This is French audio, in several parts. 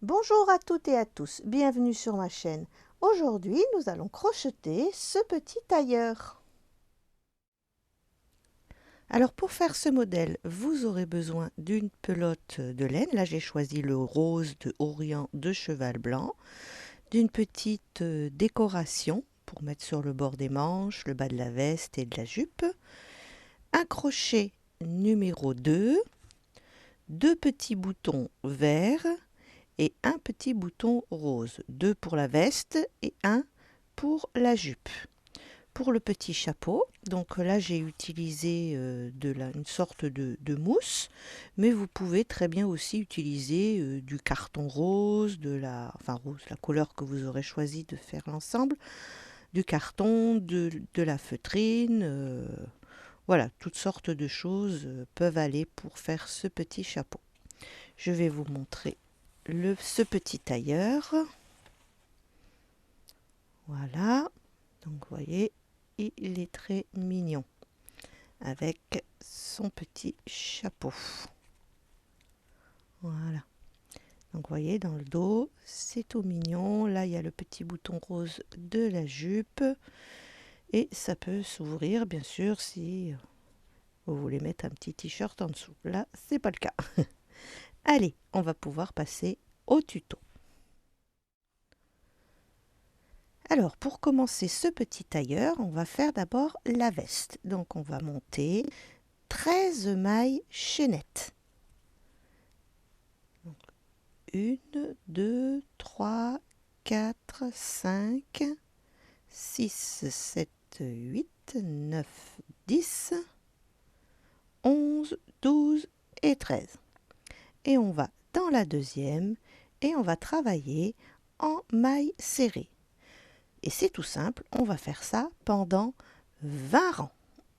Bonjour à toutes et à tous, bienvenue sur ma chaîne. Aujourd'hui, nous allons crocheter ce petit tailleur. Alors pour faire ce modèle, vous aurez besoin d'une pelote de laine. Là, j'ai choisi le rose de Orient de cheval blanc, d'une petite décoration pour mettre sur le bord des manches, le bas de la veste et de la jupe, un crochet numéro 2, deux petits boutons verts et un petit bouton rose, deux pour la veste et un pour la jupe. Pour le petit chapeau, donc là j'ai utilisé une sorte de mousse, mais vous pouvez très bien aussi utiliser du carton rose, rose, la couleur que vous aurez choisi de faire l'ensemble, du carton, de la feutrine, voilà, toutes sortes de choses peuvent aller pour faire ce petit chapeau. Je vais vous montrer ce petit tailleur. Voilà, donc vous voyez, il est très mignon avec son petit chapeau. Voilà, donc vous voyez, dans le dos, c'est tout mignon. Là, il y a le petit bouton rose de la jupe et ça peut s'ouvrir, bien sûr, si vous voulez mettre un petit t-shirt en dessous. Là, c'est pas le cas. Allez, on va pouvoir passer au tuto. Alors, pour commencer ce petit tailleur, on va faire d'abord la veste. Donc, on va monter 13 mailles chaînettes. Donc, 1, 2, 3, 4, 5, 6, 7, 8, 9, 10, 11, 12 et 13. Et on va dans la deuxième et on va travailler en mailles serrées. Et c'est tout simple, on va faire ça pendant 20 rangs.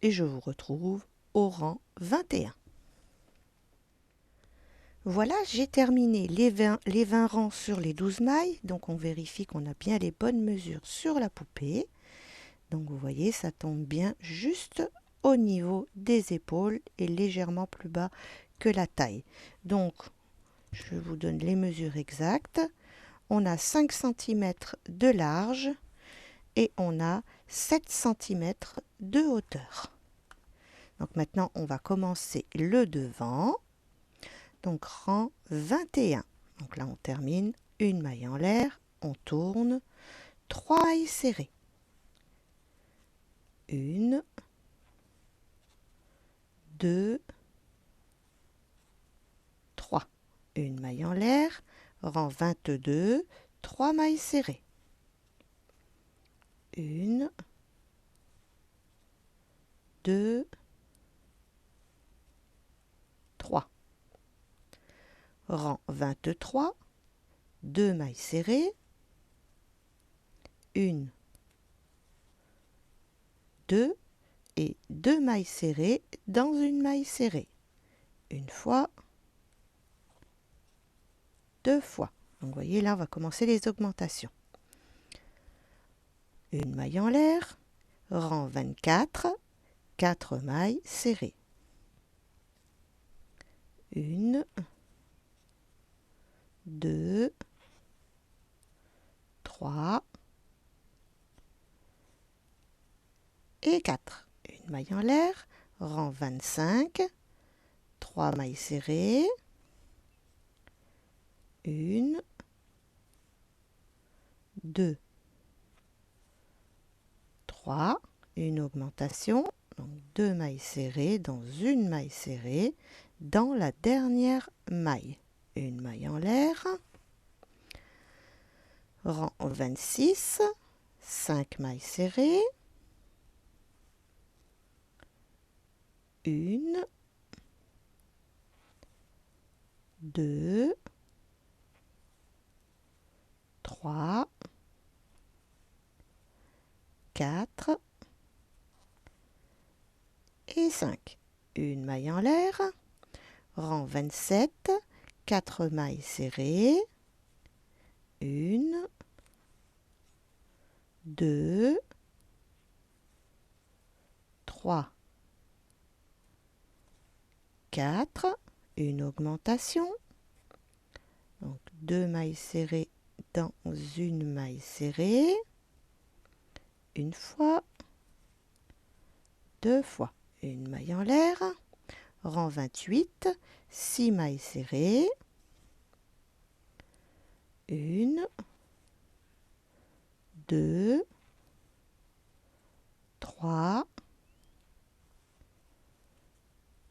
Et je vous retrouve au rang 21. Voilà, j'ai terminé les 20 rangs sur les 12 mailles. Donc on vérifie qu'on a bien les bonnes mesures sur la poupée. Donc vous voyez, ça tombe bien juste au niveau des épaules et légèrement plus bas que la taille. Donc je vous donne les mesures exactes. On a 5 cm de large et on a 7 cm de hauteur. Donc maintenant, on va commencer le devant. Donc rang 21. Donc là, on termine une maille en l'air, on tourne, 3 mailles serrées. 1, 2, 3. Une maille en l'air, rang 22, 3 mailles serrées. 1, 2, 3. Rang 23, 2 mailles serrées. 1, 2 et 2 mailles serrées dans une maille serrée. Une fois, deux fois. Donc vous voyez, là, on va commencer les augmentations. Une maille en l'air, rang 24, 4 mailles serrées. 1, 2, 3 et 4. Une maille en l'air, rang 25, 3 mailles serrées. 1, 2, 3, une augmentation, donc 2 mailles serrées dans une maille serrée dans la dernière maille. Une maille en l'air, rang 26, 5 mailles serrées, 1, 2, 3, 4 et 5. Une maille en l'air, rang 27, 4 mailles serrées, 1, 2, 3, 4, une augmentation, Donc 2 mailles serrées dans une maille serrée, une fois, deux fois, une maille en l'air, rang 28, 6 mailles serrées, une, deux, trois,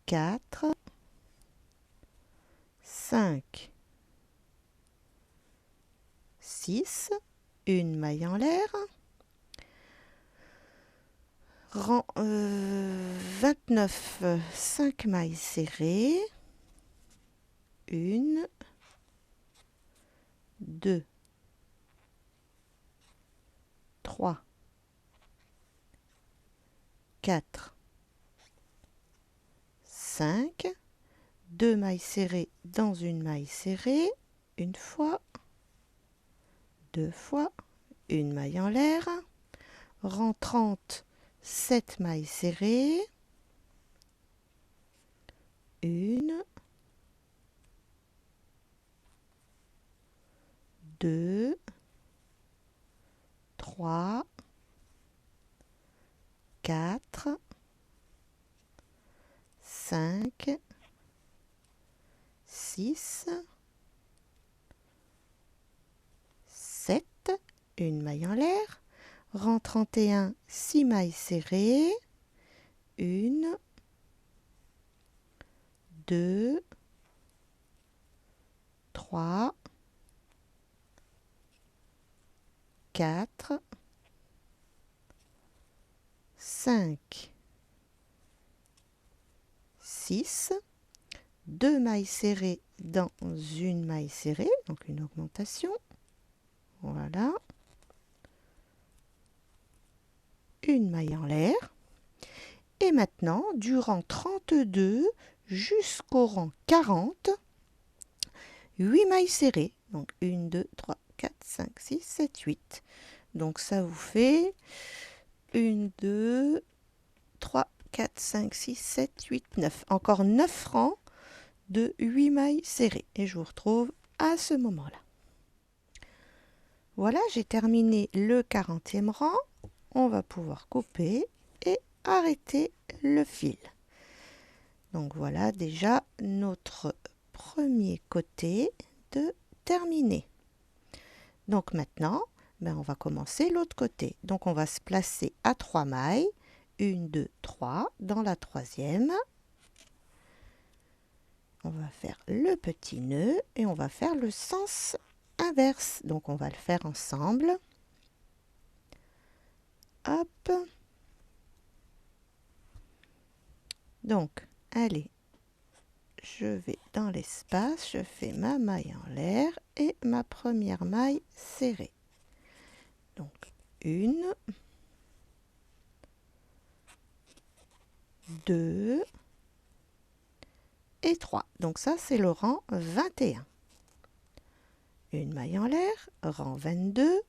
quatre, 5, 6, une maille en l'air, rang 29, 5 mailles serrées, une, deux, trois, quatre, 5, 2 mailles serrées dans une maille serrée, une fois, deux fois, une maille en l'air, rang 30, 7 mailles serrées, une, deux, trois, quatre, 5, 6, 7, une maille en l'air, rang 31, 6 mailles serrées, une, deux, trois, quatre, 5, 6, 2 mailles serrées dans une maille serrée, donc une augmentation, voilà, une maille en l'air, et maintenant du rang 32 jusqu'au rang 40, 8 mailles serrées, donc 1, 2, 3, 4, 5, 6, 7, 8, donc ça vous fait 1, 2, 3, 4, 5, 6, 7, 8, 9, encore 9 rangs de 8 mailles serrées, et je vous retrouve à ce moment-là. Voilà, j'ai terminé le 40e rang. On va pouvoir couper et arrêter le fil. Donc voilà déjà notre premier côté de terminé. Donc maintenant, on va commencer l'autre côté. Donc on va se placer à 3 mailles, 1, 2, 3, dans la troisième. On va faire le petit nœud et on va faire le sens inverse. Donc on va le faire ensemble. Hop. Donc, allez, je vais dans l'espace, je fais ma maille en l'air et ma première maille serrée. Donc, une, deux et trois. Donc ça, c'est le rang 21. Une maille en l'air, rang 22,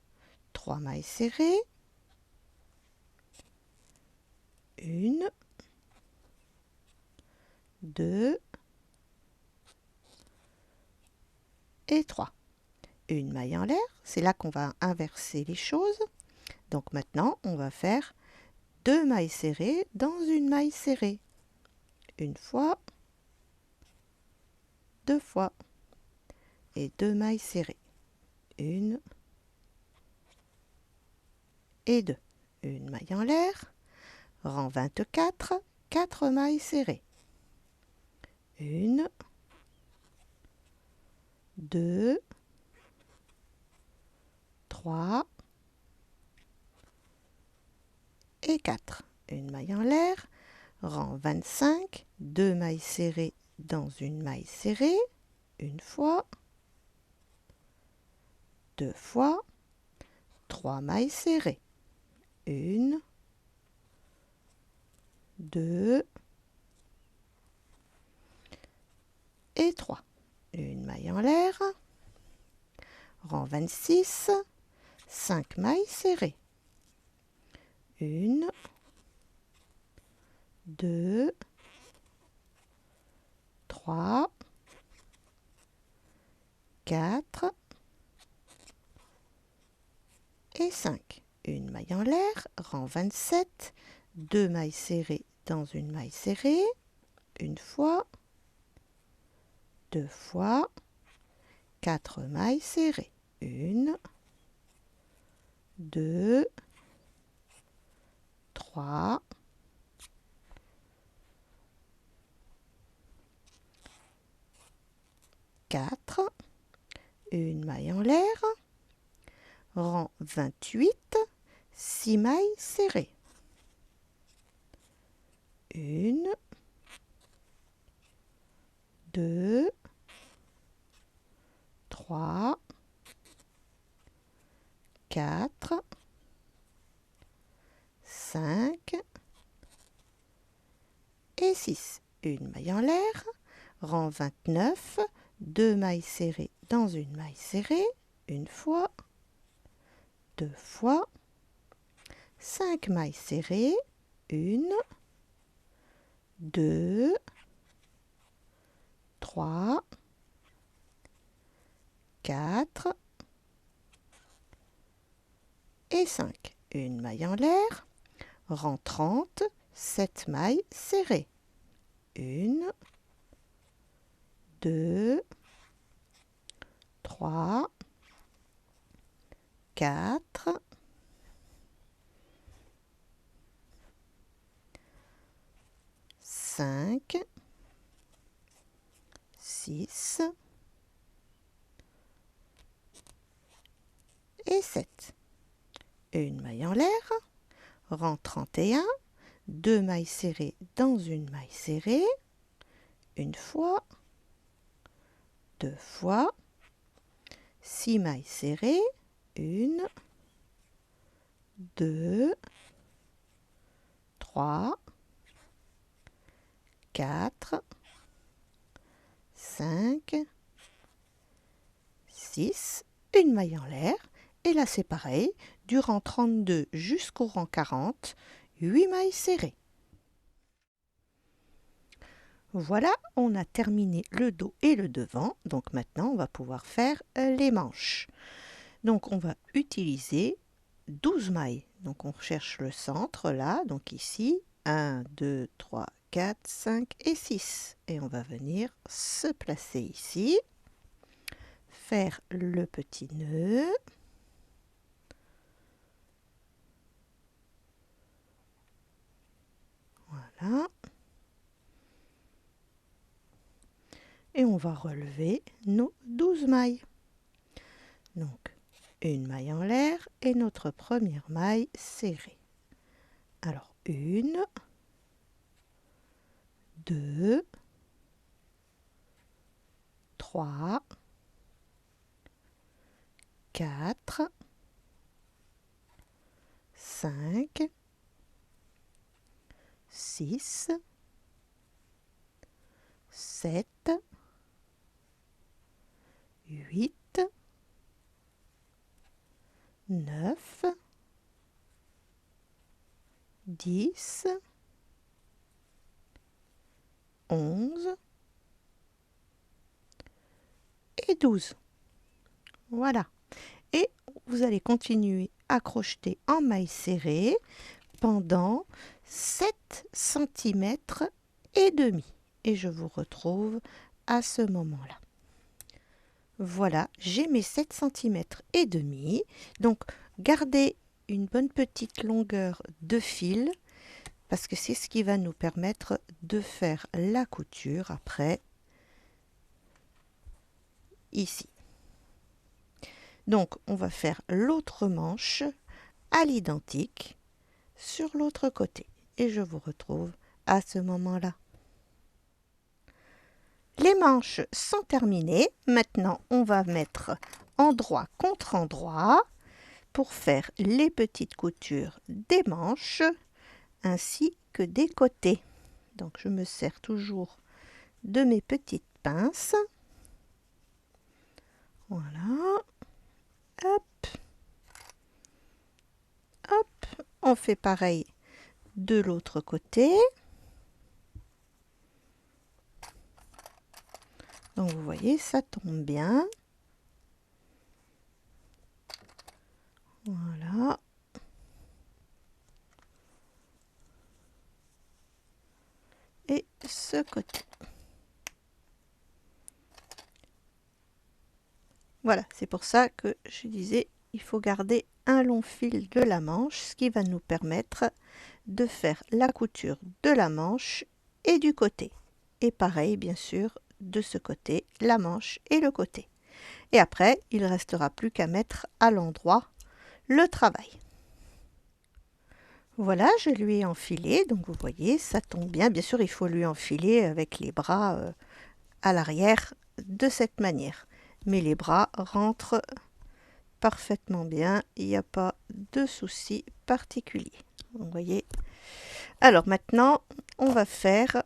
3 mailles serrées, une, deux et 3. Une maille en l'air, c'est là qu'on va inverser les choses. Donc maintenant, on va faire 2 mailles serrées dans une maille serrée. Une fois, deux fois. Et 2 mailles serrées. Une et deux. Une maille en l'air. Rang 24, 4 mailles serrées. Une, deux, trois et 4. Une maille en l'air. Rang 25, 2 mailles serrées dans une maille serrée. Une fois, deux fois, 3 mailles serrées. Une, deux et 3. Une maille en l'air. Rang 26, 5 mailles serrées. Une, deux, trois 4 et 5. Une maille en l'air, rang 27, 2 mailles serrées dans une maille serrée, une fois, 2 fois, 4 mailles serrées, 1, 2, 3, 4, une maille en l'air, rang 28, 6 mailles serrées, 1, 2, 3, 4, 5 et 6. Une maille en l'air, rang 29, 2 mailles serrées dans une maille serrée, une fois, 2 fois, 5 mailles serrées, 1, 2, 3, 4 et 5. Une maille en l'air, rang 30, 7 mailles serrées. 1, 2, 3, 4, 5, 6 et 7. Une maille en l'air, rang 31, 2 mailles serrées dans une maille serrée, une fois, 2 fois, 6 mailles serrées, 1, 2, 3, 4, 5, 6, une maille en l'air, et là c'est pareil, du rang 32 jusqu'au rang 40, 8 mailles serrées. Voilà, on a terminé le dos et le devant, donc maintenant on va pouvoir faire les manches. Donc on va utiliser 12 mailles, donc on cherche le centre là, donc ici, 1, 2, 3, 4, 5 et 6. Et on va venir se placer ici, faire le petit nœud. Voilà. Et on va relever nos 12 mailles. Donc, une maille en l'air et notre première maille serrée. Alors, 1, 2, 3, 4, 5, 6, 7, 8, 9, 10, 11 et 12. Voilà. Et vous allez continuer à crocheter en maille serrée pendant 7 cm et demi. Et je vous retrouve à ce moment-là. Voilà, j'ai mes 7 cm et demi. Donc, gardez une bonne petite longueur de fil parce que c'est ce qui va nous permettre de faire la couture après ici. Donc, on va faire l'autre manche à l'identique sur l'autre côté. Et je vous retrouve à ce moment-là. Les manches sont terminées. Maintenant, on va mettre endroit contre endroit pour faire les petites coutures des manches ainsi que des côtés. Donc, je me sers toujours de mes petites pinces. Voilà. Hop. Hop. On fait pareil de l'autre côté. Donc, vous voyez, ça tombe bien. Voilà, c'est pour ça que je disais, il faut garder un long fil de la manche, ce qui va nous permettre de faire la couture de la manche et du côté. Et pareil, bien sûr, de ce côté, la manche et le côté. Et après, il ne restera plus qu'à mettre à l'endroit le travail. Voilà, je lui ai enfilé, donc vous voyez, ça tombe bien. Bien sûr, il faut lui enfiler avec les bras à l'arrière de cette manière. Mais les bras rentrent parfaitement bien, il n'y a pas de souci particulier. Vous voyez. Alors maintenant, on va faire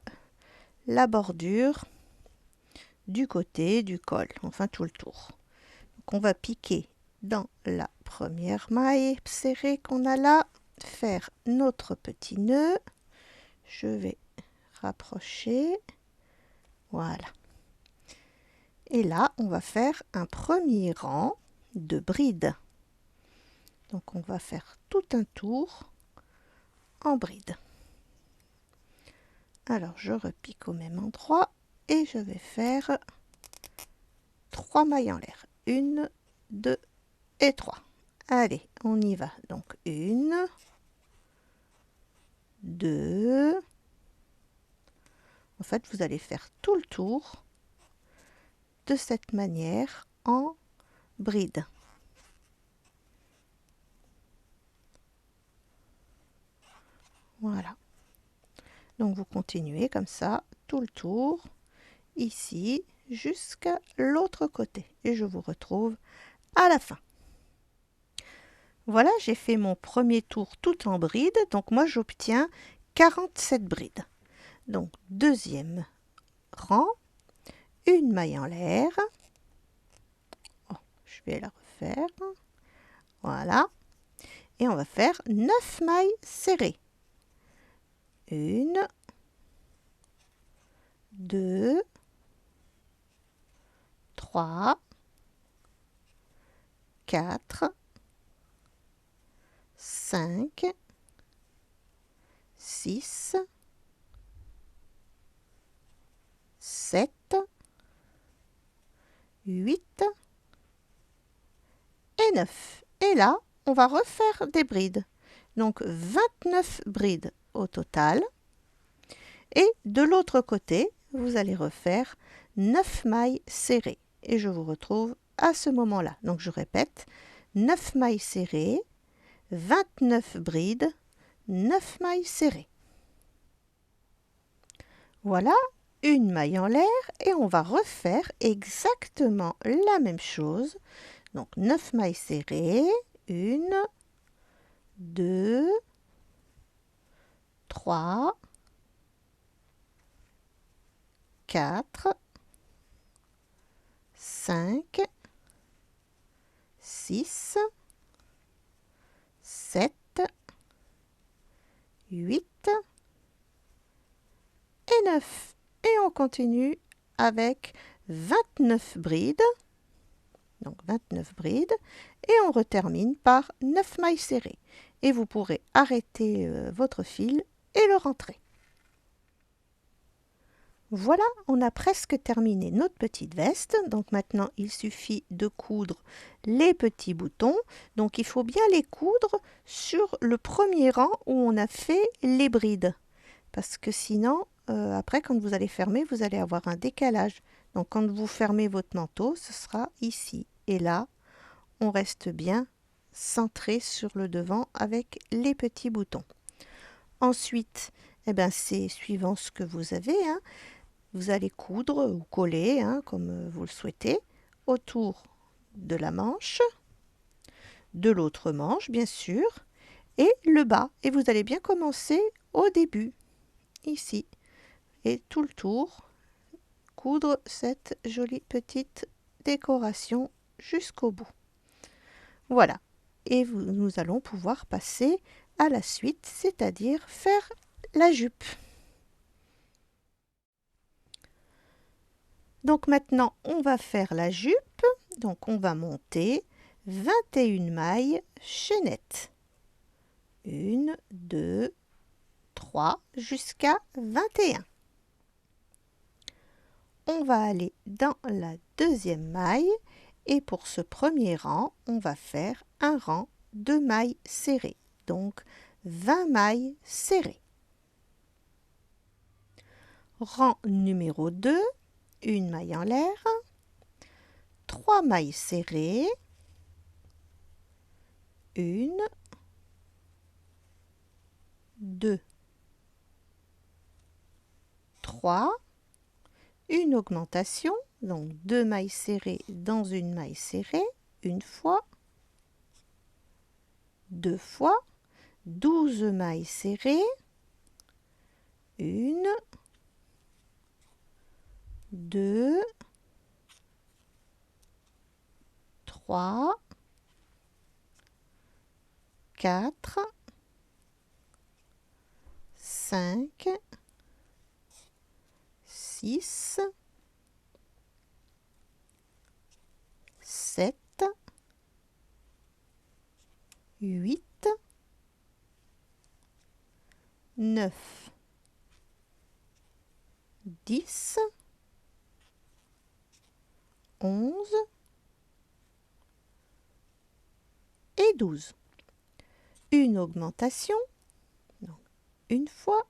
la bordure du côté du col, enfin tout le tour. Donc on va piquer dans la première maille serrée qu'on a là, faire notre petit nœud. Je vais rapprocher, voilà. Et là, on va faire un premier rang de brides. Donc on va faire tout un tour en bride. Alors je repique au même endroit et je vais faire 3 mailles en l'air. 1, 2 et 3. Allez, on y va. Donc 1, 2. En fait, vous allez faire tout le tour de cette manière en bride. Voilà. Donc vous continuez comme ça tout le tour ici jusqu'à l'autre côté et je vous retrouve à la fin. Voilà, j'ai fait mon premier tour tout en bride, donc moi j'obtiens 47 brides. Donc deuxième rang, une maille en l'air. Oh, je vais la refaire. Voilà. Et on va faire 9 mailles serrées. 1, 2, 3, 4, 5, 6, 7, 8 et 9. Et là, on va refaire des brides. Donc 29 brides au total. Et de l'autre côté, vous allez refaire 9 mailles serrées. Et je vous retrouve à ce moment-là. Donc je répète, 9 mailles serrées, 29 brides, 9 mailles serrées. Voilà, une maille en l'air et on va refaire exactement la même chose. Donc 9 mailles serrées, 1, 2, 3, 4, 5, 6, 7, 8 et 9. Et on continue avec 29 brides. Donc 29 brides. Et on retermine par 9 mailles serrées. Et vous pourrez arrêter votre fil et le rentrer. Voilà, on a presque terminé notre petite veste. Donc maintenant, il suffit de coudre les petits boutons. Donc il faut bien les coudre sur le premier rang où on a fait les brides. Parce que sinon, après, quand vous allez fermer, vous allez avoir un décalage. Donc quand vous fermez votre manteau, ce sera ici. Et là, on reste bien centré sur le devant avec les petits boutons. Ensuite, eh ben, c'est suivant ce que vous avez, hein. Vous allez coudre ou coller, hein, comme vous le souhaitez, autour de la manche, de l'autre manche bien sûr, et le bas. Et vous allez bien commencer au début, ici, et tout le tour, coudre cette jolie petite décoration jusqu'au bout. Voilà, et nous allons pouvoir passer à la suite, c'est-à-dire faire la jupe. Donc maintenant, on va faire la jupe. Donc on va monter 21 mailles chaînettes. 1, 2, 3 jusqu'à 21. On va aller dans la deuxième maille Et pour ce premier rang, on va faire un rang de mailles serrées, donc 20 mailles serrées. Rang numéro 2, une maille en l'air, 3 mailles serrées, 1, 2, 3, une augmentation, donc 2 mailles serrées dans une maille serrée, une fois, 2 fois, 12 mailles serrées, 1, 2, 3, 4, 5, 6, 7, 8, 9, 10, 11 et 12. Une augmentation, donc une fois,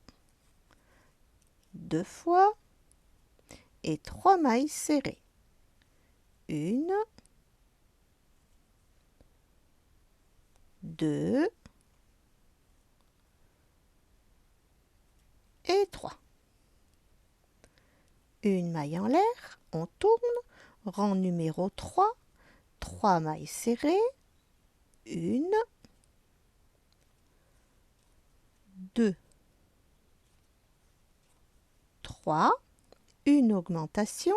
2 fois et 3 mailles serrées. 1, 2 et 3. Une maille en l'air, on tourne, rang numéro 3, 3 mailles serrées, 1, 2, 3, une augmentation,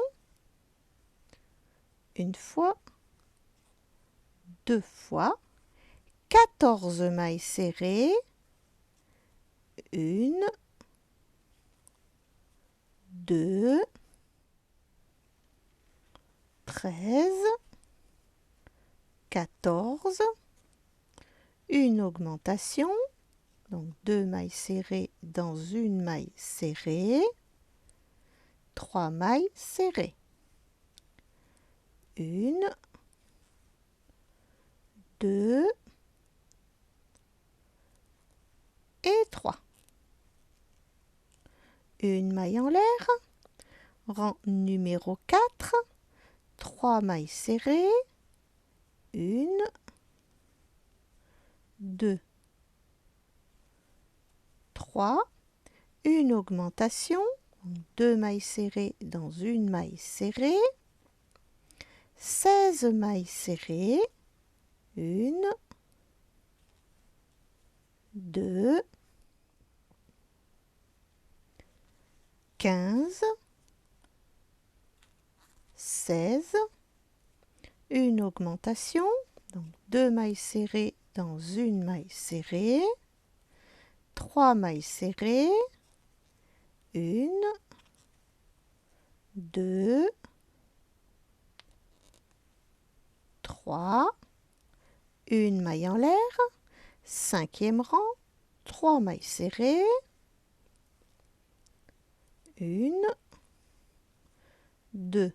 une fois, 2 fois, 14 mailles serrées, 1, 2, 13, 14, une augmentation, donc 2 mailles serrées dans une maille serrée, 3 mailles serrées, 1, 2 et 3. Une maille en l'air, rang numéro 4, 3 mailles serrées, 1, 2, 3, une augmentation, 2 mailles serrées dans une maille serrée, 16 mailles serrées, 1, 2, 15, 16, une augmentation, donc 2 mailles serrées dans une maille serrée, 3 mailles serrées, 1, 2, 3, une maille en l'air, 5e rang, 3 mailles serrées, 1, 2,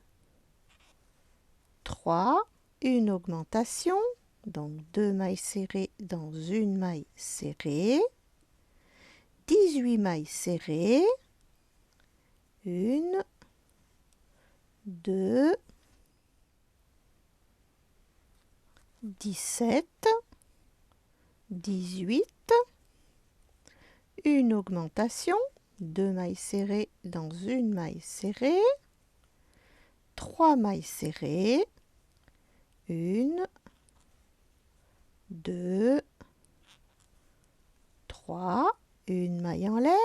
3, une augmentation, donc 2 mailles serrées dans une maille serrée, 18 mailles serrées, 1, 2, 17, 18, une augmentation, 2 mailles serrées dans une maille serrée, 3 mailles serrées, 1, 2, 3, une maille en l'air,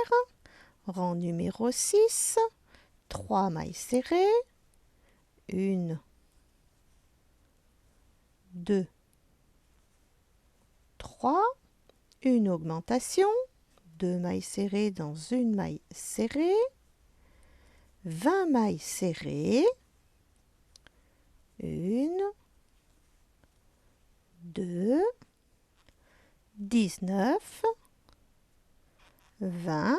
rang numéro 6, 3 mailles serrées, 1, 2, 3, une augmentation, 2 mailles serrées dans une maille serrée, 20 mailles serrées, 1, 2, 19, 20,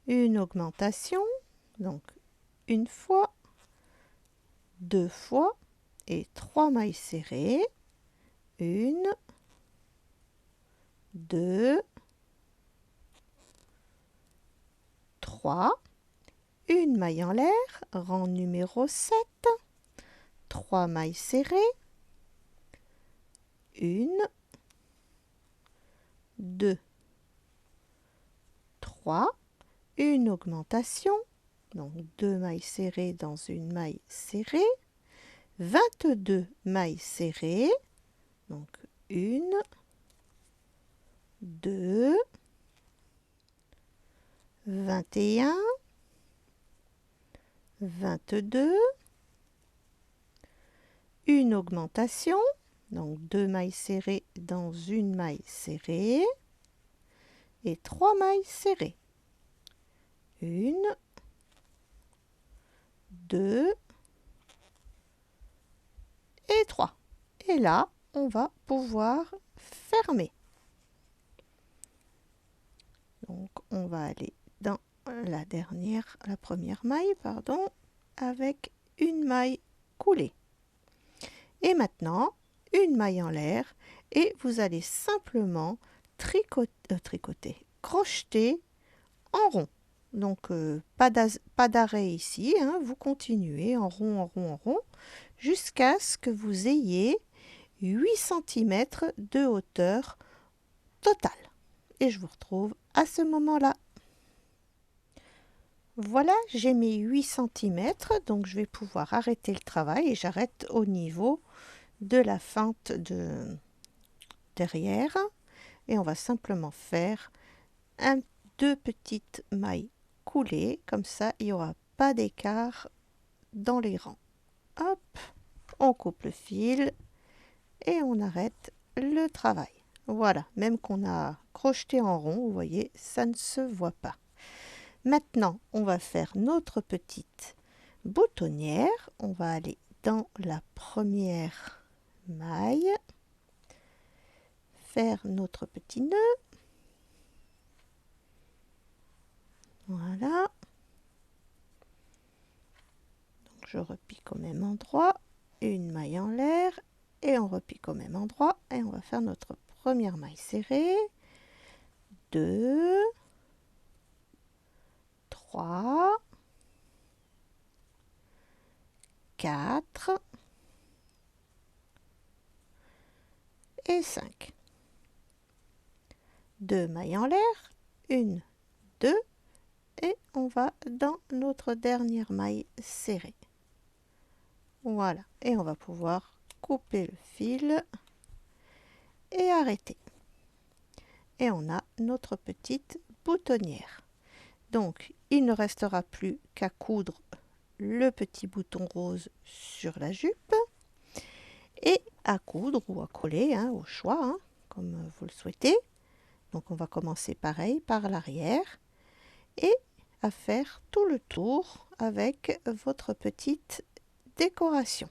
une augmentation, donc une fois, 2 fois et 3 mailles serrées. 1, 2, 3. Une maille en l'air, rang numéro 7. 3 mailles serrées. 1, 2, 3. Une augmentation, donc 2 mailles serrées dans une maille serrée. 22 mailles serrées, donc 1, 2, 21, 22, une augmentation, donc 2 mailles serrées dans une maille serrée et 3 mailles serrées. 1, 2 et 3. Et là, on va pouvoir fermer. Donc, on va aller dans la première maille, pardon, avec une maille coulée. Et maintenant, une maille en l'air et vous allez simplement crocheter en rond. Donc, pas d'arrêt ici, hein, vous continuez en rond, en rond, en rond, jusqu'à ce que vous ayez 8 cm de hauteur totale. Et je vous retrouve à ce moment-là. Voilà, j'ai mes 8 cm, donc je vais pouvoir arrêter le travail et j'arrête au niveau de la fente de derrière. Et on va simplement faire deux petites mailles coulées, comme ça il n'y aura pas d'écart dans les rangs. Hop, on coupe le fil et on arrête le travail. Voilà, même qu'on a crocheté en rond, vous voyez, ça ne se voit pas. Maintenant, on va faire notre petite boutonnière. On va aller dans la première maille, faire notre petit nœud. Voilà. Donc je repique au même endroit, une maille en l'air et on repique au même endroit et on va faire notre première maille serrée. 2, 3, 4 et 5. 2 mailles en l'air, 1, 2 et on va dans notre dernière maille serrée. Voilà, et on va pouvoir couper le fil et arrêter. Et on a notre petite boutonnière. Donc, il ne restera plus qu'à coudre le petit bouton rose sur la jupe et à coudre ou à coller, hein, au choix, hein, comme vous le souhaitez. Donc, on va commencer pareil par l'arrière et à faire tout le tour avec votre petite décoration.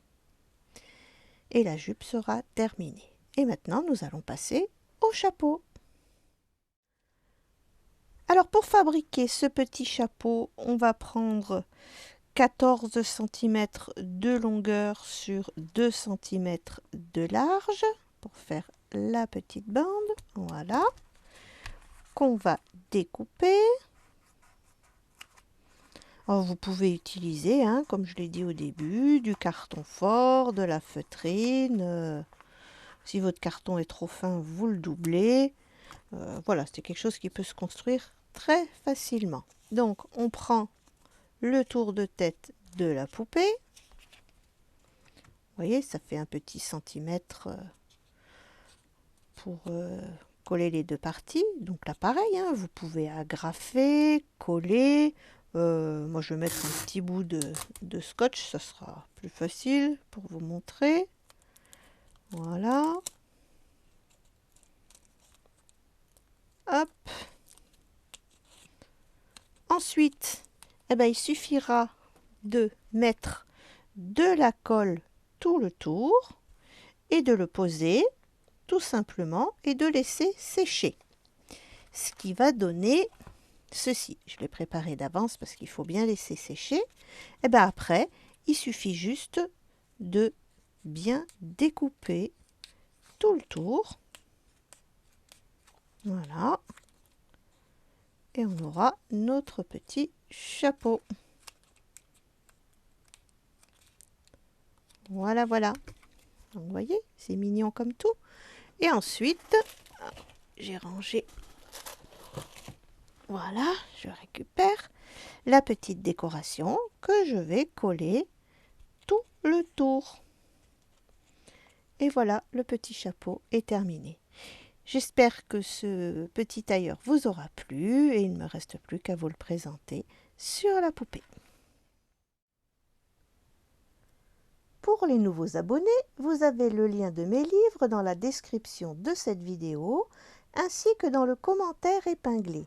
Et la jupe sera terminée. Et maintenant, nous allons passer au chapeau. Alors, pour fabriquer ce petit chapeau, on va prendre 14 cm de longueur sur 2 cm de large pour faire la petite bande. Voilà. Qu'on va découper. Alors, vous pouvez utiliser, hein, comme je l'ai dit au début, du carton fort, de la feutrine. Si votre carton est trop fin, vous le doublez. Voilà, c'est quelque chose qui peut se construire très facilement. Donc, on prend le tour de tête de la poupée. Vous voyez, ça fait un petit centimètre pour coller les deux parties. Donc là, pareil, hein, vous pouvez agrafer, coller. Moi, je vais mettre un petit bout de scotch, ça sera plus facile pour vous montrer. Voilà. Hop. Ensuite, eh ben, il suffira de mettre de la colle tout le tour et de le poser tout simplement et de laisser sécher. Ce qui va donner ceci. Je l'ai préparé d'avance parce qu'il faut bien laisser sécher. Et bien après, il suffit juste de bien découper tout le tour. Voilà. Et on aura notre petit chapeau. Voilà, voilà. Donc, vous voyez, c'est mignon comme tout. Et ensuite, j'ai rangé. Voilà, je récupère la petite décoration que je vais coller tout le tour. Et voilà, le petit chapeau est terminé. J'espère que ce petit tailleur vous aura plu et il ne me reste plus qu'à vous le présenter sur la poupée. Pour les nouveaux abonnés, vous avez le lien de mes livres dans la description de cette vidéo ainsi que dans le commentaire épinglé.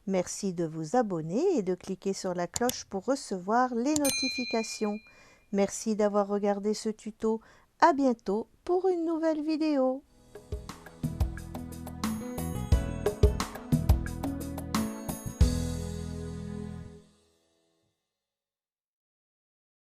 Merci de vous abonner et de cliquer sur la cloche pour recevoir les notifications. Merci d'avoir regardé ce tuto. À bientôt pour une nouvelle vidéo.